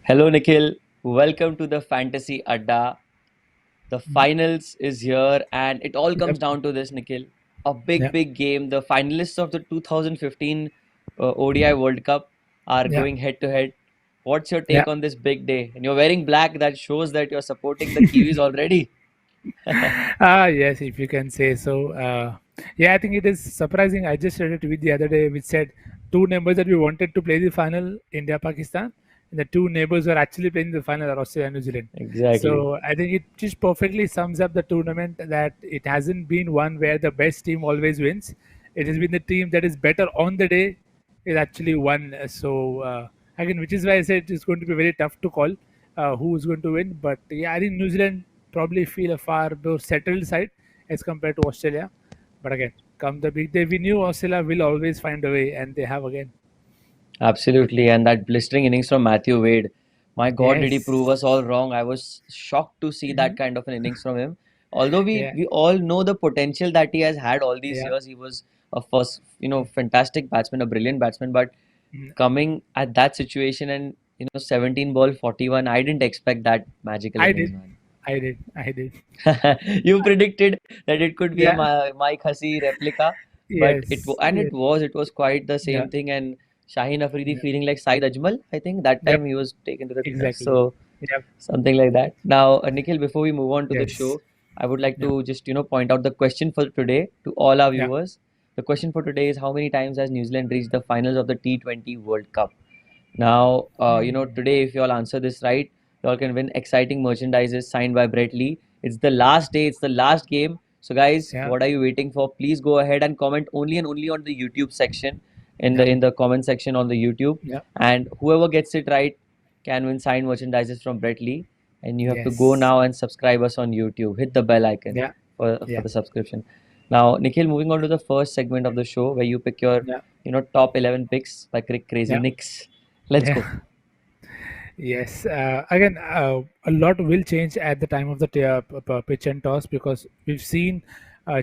Hello, Nikhil. Welcome to the Fantasy Adda. The Mm, finals is here, and it all Yep. comes down to this, Nikhil. A big, Yeah. big game. The finalists of the 2015 ODI World Cup are Yeah. going head to head. What's your Yeah. take on this big day? And you're wearing black. That shows that you're supporting the Kiwis already. Yes, if you can say so. Yeah, I think it is surprising. I just read a tweet the other day which said two neighbors that we wanted to play the final, India Pakistan, and the two neighbors were actually playing the final are Australia and New Zealand. Exactly. So I think it just perfectly sums up the tournament that it hasn't been one where the best team always wins. It has been the team that is better on the day is actually won. So again, which is why I said it's going to be very tough to call who is going to win. But yeah, I think New Zealand probably feel a far more settled side as compared to Australia. But again, come the big day, we knew Australia will always find a way, and they have again. Absolutely. And that blistering innings from Matthew Wade. My God, did he prove Yes. us all wrong? I was shocked to see that Mhm. kind of an innings from him. Although we, Yeah. we all know the potential that he has had all these Yeah. years, he was a first, fantastic batsman, a brilliant batsman. But Mm. coming at that situation and 17 ball 41, I didn't expect that magical I innings, did. man. I did. I did. You predicted that it could be a Yeah. Mike Hussey replica, but Yes. it Yes. was quite the Yeah. same thing. And Shaheen Afridi Yeah. feeling like Saeed Ajmal, I think that Yep. time he was taken to the Exactly. so Yep. something like that. Now, Nikhil, before we move on to the Yes. show, I would like Yeah. to just point out the question for today to all our Yeah. viewers. The question for today is how many times has New Zealand reached the finals of the T20 World Cup? Now, Mm. today, if you all answer this right, you all can win exciting merchandises signed by Brett Lee. It's the last day, it's the last game. So, guys, Yeah. what are you waiting for? Please go ahead and comment only and only on the YouTube section, in Yeah. the comment section on the YouTube. Yeah. And whoever gets it right can win signed merchandises from Brett Lee. And you have to go Yes. now and subscribe us on YouTube. Hit the bell icon Yeah. for Yeah. the subscription. Now, Nikhil, moving on to the first segment of the show where you pick your Yeah. top 11 picks by Crazy Yeah. Nicks. Let's Yeah. go. Yes. Again, a lot will change at the time of the pitch and toss because we've seen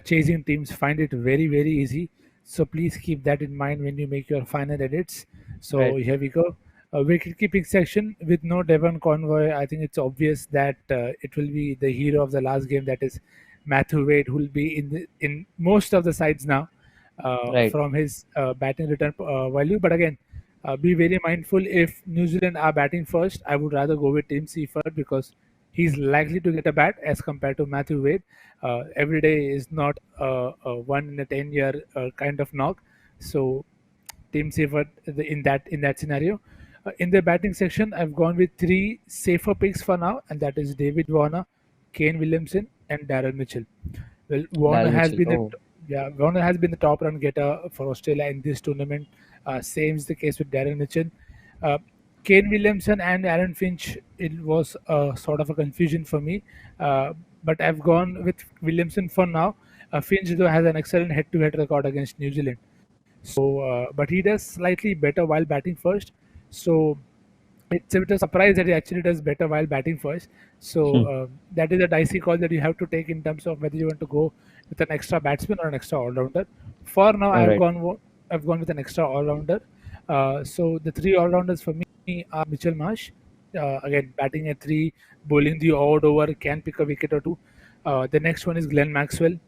chasing teams find it very, very easy. So please keep that in mind when you make your final edits. So Right. here we go. Wicket keeping section with no Devon Convoy. I think it's obvious that it will be the hero of the last game. That is Matthew Wade, who will be in most of the sides now Right. from his batting return value. But again, be very mindful if New Zealand are batting first. I would rather go with Tim Seifert because he's likely to get a bat as compared to Matthew Wade. Every day is not a 1 in a 10 year kind of knock. So Tim Seifert in that scenario. In the batting section, I've gone with three safer picks for now, and that is David Warner, Kane Williamson, and Darren Mitchell. Well, Daryl Mitchell. Oh, Warner has been the top run getter for Australia in this tournament. Same is the case with Darren Mitchell. Uh, Kane Williamson and Aaron Finch. It was sort of a confusion for me, but I've gone with Williamson for now. Finch though has an excellent head-to-head record against New Zealand. So, but he does slightly better while batting first. So it's a bit of surprise that he actually does better while batting first. So hmm. that is a dicey call that you have to take in terms of whether you want to go with an extra batsman or an extra all-rounder. For now, All right. I've gone with an extra all-rounder. So the three all-rounders for me are Mitchell Marsh. Again, batting at three, bowling the odd over, can pick a wicket or two. The next one is Glenn Maxwell.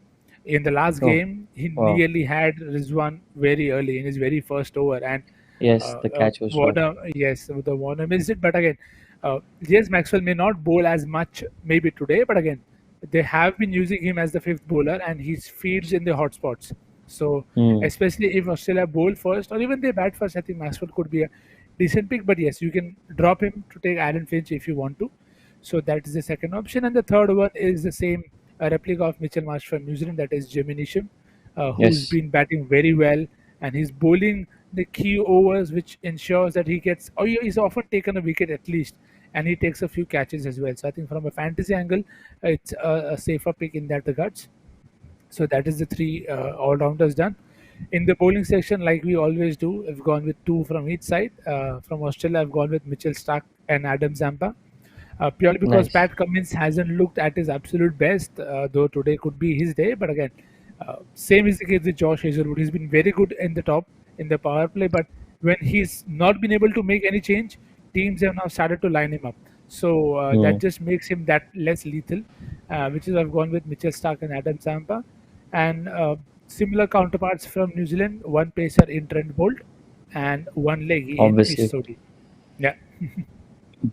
In the last Oh, game, he wow. nearly had Rizwan very early in his very first over, and Yes, the catch was short. Warner, yes, the Warner missed it. But again, James Maxwell may not bowl as much maybe today, but again, they have been using him as the fifth bowler, and he feeds in the hot spots. So Hmm. especially if Australia bowl first or even they bat first, I think Maxwell could be a decent pick. But yes, you can drop him to take Aaron Finch if you want to. So that is the second option, and the third one is the same replica of Mitchell Marsh from New Zealand, that is Jimmy Neesham, who's Yes. been batting very well, and he's bowling the key overs, which ensures that he gets, or he's often taken a wicket at least, and he takes a few catches as well. So I think from a fantasy angle, it's a safer pick in that regards. So that is the three all-rounders done. In the bowling section, like we always do, I've gone with two from each side. From Australia, I've gone with Mitchell Stark and Adam Zampa. Purely because Nice. Pat Cummins hasn't looked at his absolute best, though today could be his day. But again, same is the case with Josh Hazelwood. He's been very good in the top in the power play, but when he's not been able to make any change, teams have now started to line him up. So that Hmm. just makes him that less lethal, which is I've gone with Mitchell Stark and Adam Zampa, and similar counterparts from New Zealand: one pacer in Trent Bolt, and one leggy in Nish Obviously. Sodhi. Yeah,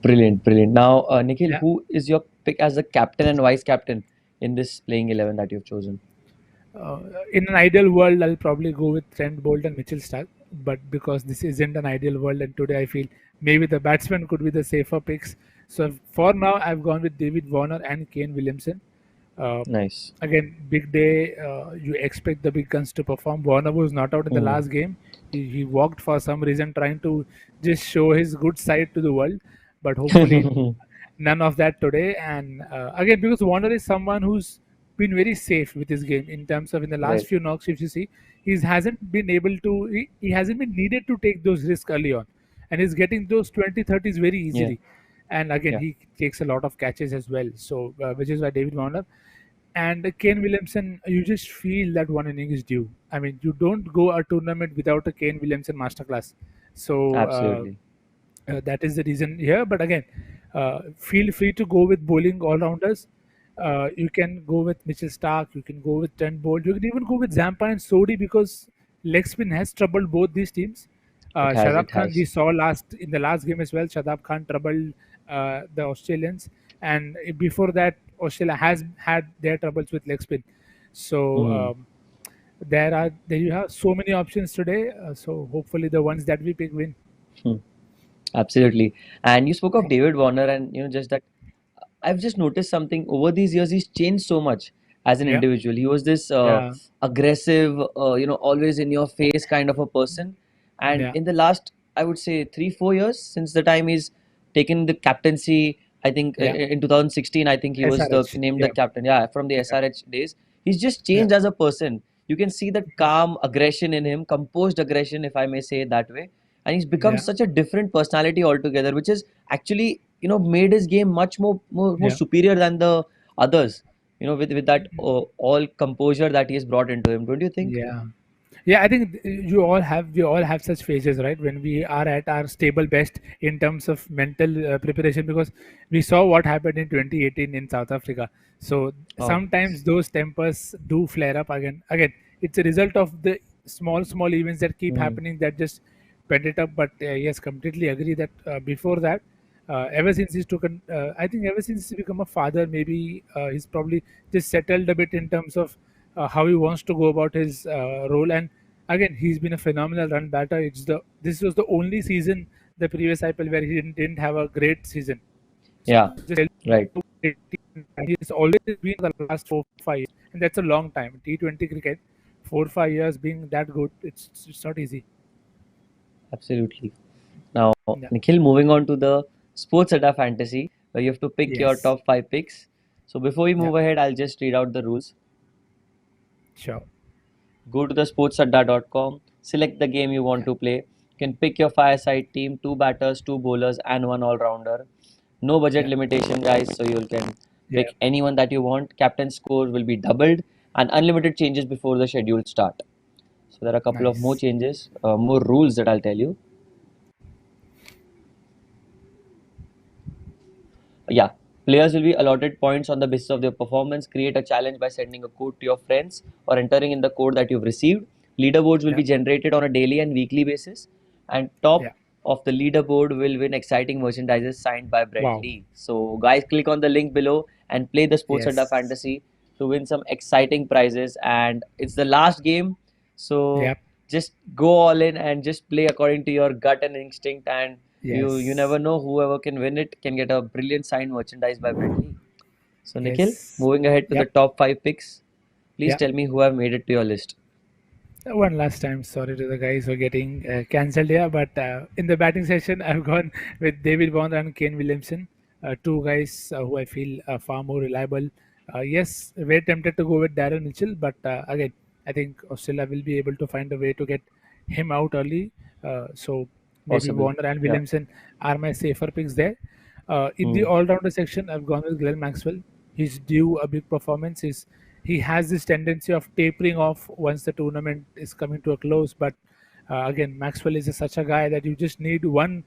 Brilliant, brilliant. Now, Nikhil, yeah. who is your pick as the captain and vice captain in this playing 11 that you've chosen? Uh, in an ideal world, I'll probably go with Trent Bolt and Mitchell Stark. But because this isn't an ideal world, and today I feel maybe the batsmen could be the safer picks. So for now, I've gone with David Warner and Kane Williamson. Uh, Nice. Again, big day. You expect the big guns to perform. Warner was not out in the Hmm. last game. He walked for some reason, trying to just show his good side to the world. But hopefully, none of that today. And again, because Warner is someone who's been very safe with his game in terms of in the last Right. few knocks. If you see, he hasn't been able to. He hasn't been needed to take those risks early on, and he's getting those 20-30s very Yeah. easily. And again, Yeah. he takes a lot of catches as well. So, which is why David Warner and Kane Williamson, you just feel that one inning is due. I mean, you don't go a tournament without a Kane Williamson masterclass. So Absolutely. that is the reason here. But again, feel free to go with bowling all rounders. You can go with Mitchell Stark. You can go with Trent Bolt. You can even go with Zampa and Sodi because leg spin has troubled both these teams. It has. Shadab It Khan, we has. saw last in the last game as well. Shadab Khan troubled the Australians, and before that, Australia has had their troubles with leg spin. So Hmm. there you have so many options today. So hopefully the ones that we pick win. Hmm. Absolutely. And you spoke of David Warner, and just that I've just noticed something over these years. He's changed so much as an Yeah, individual. He was this yeah, aggressive, always in your face kind of a person. And yeah, in the last, I would say 3, 4 years since the time he's taken the captaincy, I think yeah. in 2016, I think he was the SRH. named the Yeah, captain. Yeah, from the yeah, SRH days. He's just yeah, changed as a person. You can see the calm aggression in him, composed aggression, if I may say it that way. And he's become yeah, such a different personality altogether, which is actually made his game much more yeah. superior than the others, with that all composure that he has brought into him, don't you think? Yeah. Yeah, I think we all have such phases, right? When we are at our stable best in terms of mental preparation, because we saw what happened in 2018 in South Africa. So Oh, sometimes those tempers do flare up again. Again, it's a result of the small events that keep mm, happening that just pent it up. But yes, completely agree that before that, ever since I think ever since he's become a father, maybe he's probably just settled a bit in terms of how he wants to go about his role. And again, he's been a phenomenal run batter. This was the only season the previous IPL where he didn't have a great season. So yeah, just tell right. you he's always been the last 4 5 years, and that's a long time. T20 cricket, 4 5 years being that good, it's not easy. Absolutely. Now, Yeah. Nikhil, moving on to the sports data fantasy, where you have to pick your Yes. top 5 picks. So before we Yeah. move ahead, I'll just read out the rules. Sure. Go to the sportsadda.com, select the game you want Yeah. to play. You can pick your five-side team, two batters, two bowlers, and one all-rounder. No budget Yeah. limitation, guys, so you can Yeah. pick anyone that you want. Captain score will be doubled, and unlimited changes before the schedule start. So there are a couple of more Nice. changes, more rules that I'll tell you. Yeah, players will be allotted points on the basis of their performance. Create a challenge by sending a code to your friends or entering in the code that you've received. Leaderboards will Yeah. be generated on a daily and weekly basis, and Yeah. top of the leaderboard will win exciting merchandises signed by Brett Wow. Lee. So guys, click on the link below and play the Sports Adda Yes. Fantasy to win some exciting prizes. And it's the last game, so Yep. just go all in and just play according to your gut and instinct. And you never Yes. know, whoever can win it can get a brilliant signed merchandise by Brett Lee. So Nikhil, Yes. moving ahead to the Yep. top 5 picks, please Yeah. tell me who have made it to your list. One last time, sorry to the guys for getting cancelled here, but in the batting session, I've gone with David Warner and Kane Williamson, two guys who I feel are far more reliable. Yes, very tempted to go with Darren Mitchell, but again, I think Australia will be able to find a way to get him out early. So maybe Possible. Warner and Yeah. Williamson are my safer picks there. In the Hmm. all-rounder section, I've gone with Glenn Maxwell. He's due a big performance. He has this tendency of tapering off once the tournament is coming to a close. But again, Maxwell is such a guy that you just need one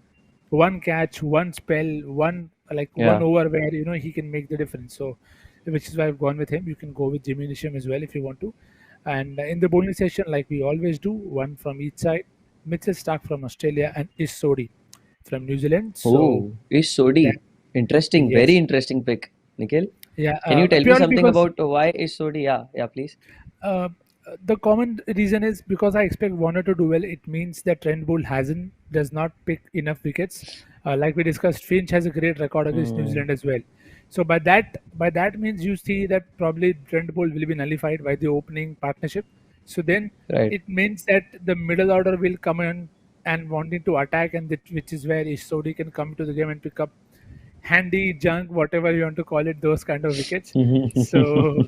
one catch, one spell, one Yeah. over where he can make the difference. So, which is why I've gone with him. You can go with Jimmy Nisham as well if you want to. And in the bowling session, like we always do, one from each side. Mitchell Stark from Australia and Ish Sodhi from New Zealand. So Oh, Ish that Sodhi. Interesting. Very yes, interesting pick, Nikhil. yeah, Can you tell me purely something because about why Ish Sodhi? Yeah, yeah, please. Uh, the common reason is because I expect Warner to do well. It means that Trent Bolt does not pick enough wickets. Like we discussed, Finch has a great record against New Hmm. Zealand as well. So by that means you see that probably Trent Bolt will be nullified by the opening partnership. So then Right. it means that the middle order will come in and wanting to attack, and which is where Ish Sodhi can come to the game and pick up handy junk, whatever you want to call it, those kind of wickets. So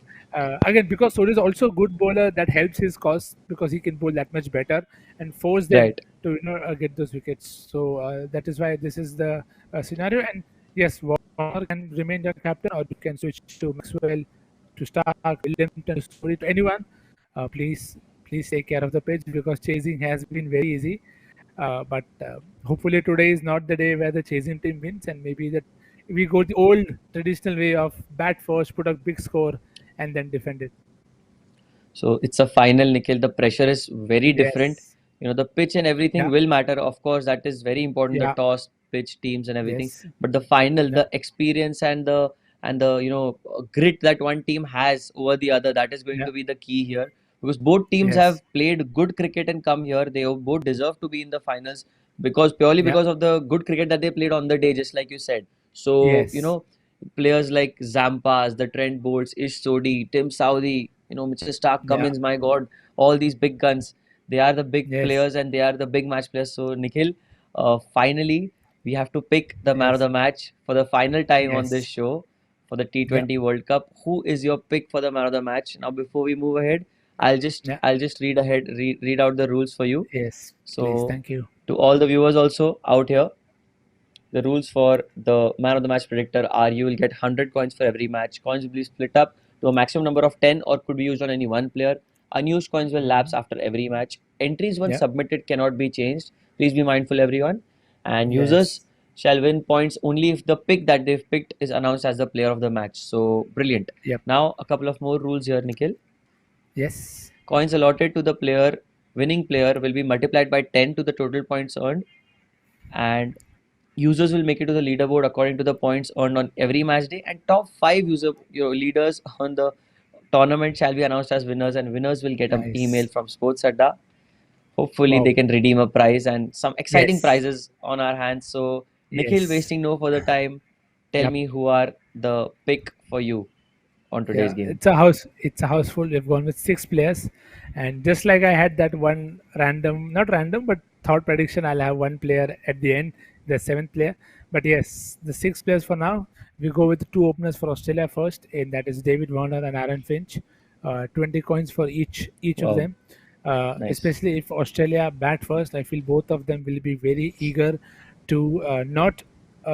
again, because Sodhi is also a good bowler, that helps his cause because he can bowl that much better and force them Right. to get those wickets. So that is why this is the scenario. And yes, Warner can remain your captain, or you can switch to Maxwell, to Stark, Williamson, to Sodhi, to anyone. Please take care of the pitch because chasing has been very easy. But hopefully today is not the day where the chasing team wins, and maybe that we go the old traditional way of bat first, put a big score, and then defend it. So it's a final, Nikhil. The pressure is very different. Yes. The pitch and everything Yeah. will matter. Of course, that is very important. The Yeah. toss, pitch, teams, and everything. Yes. But the final, Yeah. the experience and the grit that one team has over the other, that is going Yeah. to be the key here. Because both teams have Yes. played good cricket and come here. They both deserve to be in the finals because purely Yeah. because of the good cricket that they played on the day, just like you said. So Yes. players like Zampas, the Trent Bolts, Ish Sodhi, Tim Southee, Mitchell Stark, Yeah. Cummins, my God, all these big guns. They are the big Yes. players and they are the big match players. So, Nikhil, finally, we have to pick the man of Yes. the match for the final time on this Yes. show for the Yeah. T20 World Cup. Who is your pick for the man of the match? Now, before we move ahead, Yeah. I'll just read out the rules for you. Yes. Please. So, Thank you. to all the viewers also out here, the rules for the man of the match predictor are you will get 100 coins for every match. Coins will be split up to a maximum number of 10 or could be used on any one player. Unused coins will lapse Mhm. after every match. Entries once Yeah. submitted cannot be changed. Please be mindful, everyone. And users Yes. shall win points only if the pick that they've picked is announced as the player of the match. So, brilliant. Yep. Now, a couple of more rules here, Nikhil. Yes. Coins allotted to the winning player will be multiplied by 10 to the total points earned, and users will make it to the leaderboard according to the points earned on every match day, and top 5 leaders on the tournament shall be announced as winners, and winners will get an email Nice. from Sports Adda. Hopefully they Wow. can redeem a prize and some exciting Yes. prizes on our hands. So Nikhil, Yes. wasting no further time, tell Yep. me who are the pick for you on today's Yeah, game. it's a house. It's a house full. We've gone with 6 players, and just like I had that one random, not random, but thought prediction, I'll have one player at the end, the seventh player. But yes, the 6 players for now. We go with the two openers for Australia first, and that is David Warner and Aaron Finch. 20 coins for each of Wow, them. nice. Especially if Australia bat first, I feel both of them will be very eager to not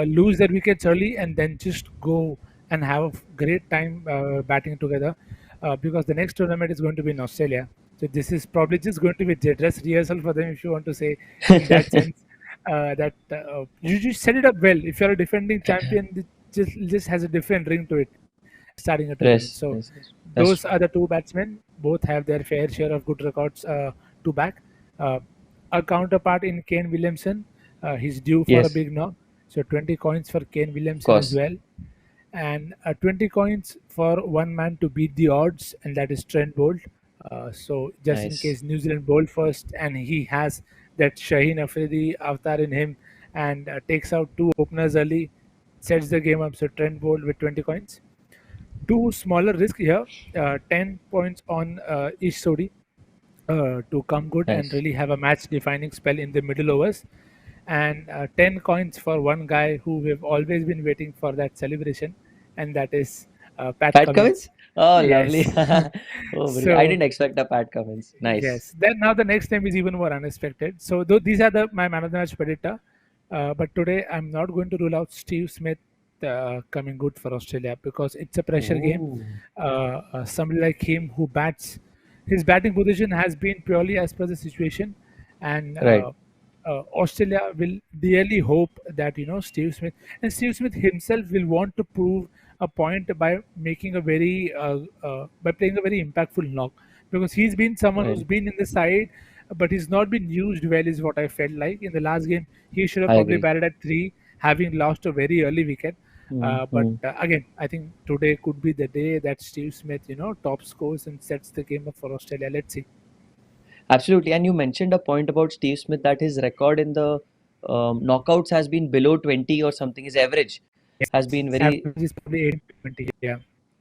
lose their wickets early and then just go and have a great time batting together because the next tournament is going to be in Australia. So this is probably just going to be a dress rehearsal for them, if you want to say, in that sense. That you just set it up well. If you're a defending champion, it just has a different ring to it starting a tournament. Yes, So yes, yes. That's those true. are the two batsmen. Both have their fair share of good records to back. Uh, a counterpart in Kane Williamson, he's due for a Yes, big knock. So 20 coins for Kane of Williamson as course. well, and 20 coins for one man to beat the odds, and that is Trent Bolt. So just in Nice. case New Zealand bowled first, and he has that Shaheen Afridi avatar in him, and takes out two openers early, sets the game up. So Trent Bolt with 20 coins. Two smaller risk here, 10 points on Ish Sodhi to come good and Nice. really have a match-defining spell in the middle overs, and 10 coins for one guy who we've always been waiting for that celebration, and that is Pat Pat Cummins. Cummins? Oh, lovely. Yes. Oh, brilliant. I So didn't expect a Pat Cummins. Nice. yes, then now the next name is even more unexpected. So these are my man of the match predictor. But today I'm not going to rule out Steve Smith coming good for Australia because it's a pressure game. Oh, Somebody like him who bats, his batting position has been purely as per the situation, and right. Australia will dearly hope that Steve Smith himself will want to prove a point by making a very by playing a very impactful knock, because he's been someone Right. who's been in the side, but he's not been used well. Is what I felt like in the last game. He should have I probably agree. batted at three, having lost a very early wicket. But Mm-hmm. again, I think today could be the day that Steve Smith, top scores and sets the game up for Australia. Let's see. Absolutely. And you mentioned a point about Steve Smith that his record in the knockouts has been below 20 or something. His average has been very Average is probably 18 to 20. Yeah.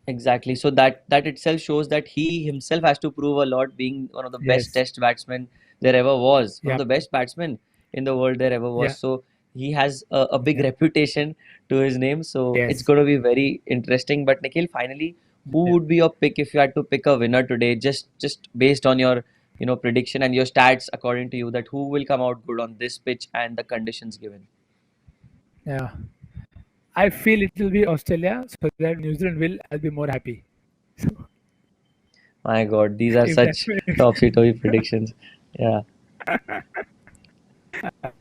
exactly. So that itself shows that he himself has to prove a lot, being one of the best Yes. test batsmen there ever was, one of Yeah. the best batsmen in the world there ever was. Yeah. So he has a big Yeah. reputation to his name. So it's Yes. going to be very interesting. But Nikhil, finally, who Yeah. would be your pick if you had to pick a winner today, just based on your prediction and your stats according to you, that who will come out good on this pitch and the conditions given? Yeah. I feel it will be Australia, so that New Zealand will. I'll be more happy. So My God, these are if that such topsy-turvy predictions. Yeah.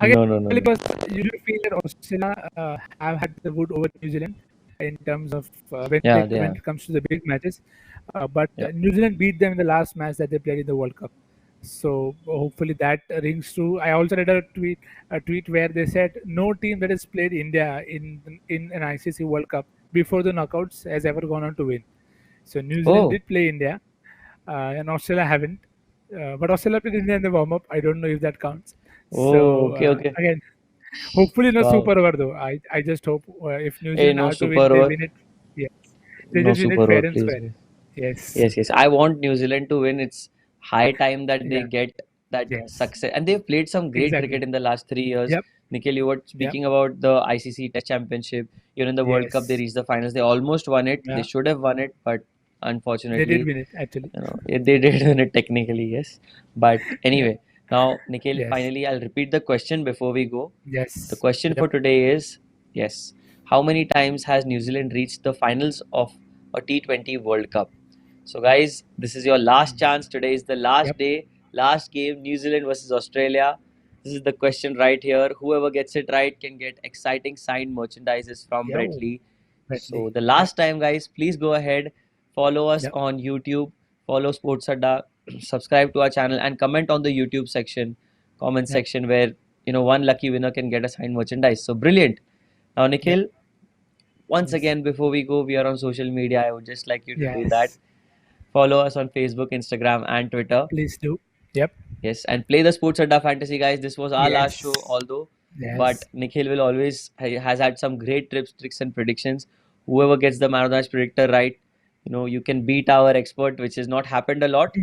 again, No, no, no, no. because you do feel that Australia have had the wood over New Zealand in terms of Yeah, they when have. it comes to the big matches, but Yeah. New Zealand beat them in the last match that they played in the World Cup. So hopefully that rings true. I also read a tweet where they said no team that has played India in an ICC World Cup before the knockouts has ever gone on to win. So New Zealand Oh, did play India, and Australia haven't. But Australia played India in the warm up. I don't know if that counts. oh, So okay, okay. again, hopefully no Wow. super over though. I just hope if New Hey, Zealand no are to super win, they over. win it. Yes, they No just win super it over, fair and please. square. Yes. Yes, yes. I want New Zealand to win. It's high time that they Yeah. get that Yes. success. And they've played some great cricket Exactly. in the last 3 years. Yep. Nikhil, you were Yep. speaking about the ICC Test Championship. Even in the World Cup, they Yes. reached the finals. They almost won it. They Yeah. should have won it, but They did unfortunately, win it actually. they did win it technically, yes. But Yeah. anyway, now, Nikhil, Yes. finally, I'll repeat the question before we go. The Yes. question for Yep. today is, yes, how many times has New Zealand reached the finals of a T20 World Cup? So, guys, this is your last chance. Today is the last Yep. day, last game, New Zealand versus Australia. This is the question right here. Whoever gets it right can get exciting signed merchandises from Yeah. Brett Lee. So, Bradley. the Yep. last time, guys, please go ahead, follow us Yep. on YouTube, follow Sports Adda, subscribe to our channel, and comment on the YouTube section, comment Yep. section where one lucky winner can get a signed merchandise. So, brilliant. Now, Yep. Nikhil, once Yes. again, before we go, we are on social media. I would just like you to do that. Yes. Follow us on Facebook, Instagram, and Twitter. Please do. Yep. Yes, and play the Sports Adda Fantasy, guys. This was our last show, Yes. although, but Yes. Nikhil will always has had some great tips, tricks, and predictions. Whoever gets the man of the match predictor right, you can beat our expert, which has not happened a lot,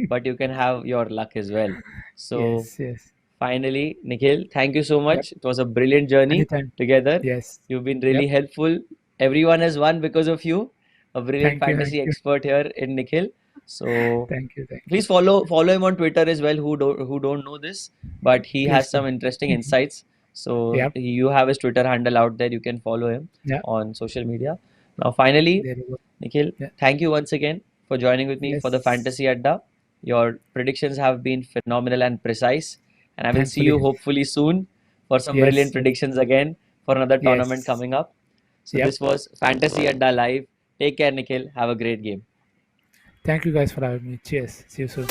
but you can have your luck as well. So, Yes. Yes. finally, Nikhil, thank you so Yep. much. It was a brilliant journey Anytime. together. Yes. You've been Yep. really helpful. Everyone has won because of you. A brilliant Thank you. fantasy Thank you. expert here in Nikhil. So Thank you. Thank please follow him on Twitter as well. Who don't know this, but he Please has do. some interesting insights. So Yep. you have his Twitter handle out there. You can follow him Yeah. on social media. Now, finally, There you go. Nikhil, Yeah. thank you once again for joining with me for the Yes. Fantasy Adda. Your predictions have been phenomenal and precise, and I will see you Thankfully. hopefully soon for some brilliant Yes. Yes. predictions again for another tournament Yes. coming up. So Yep. this was Fantasy Adda Live. Take care, Nikhil. Have a great game. Thank you guys for having me. Cheers. See you soon.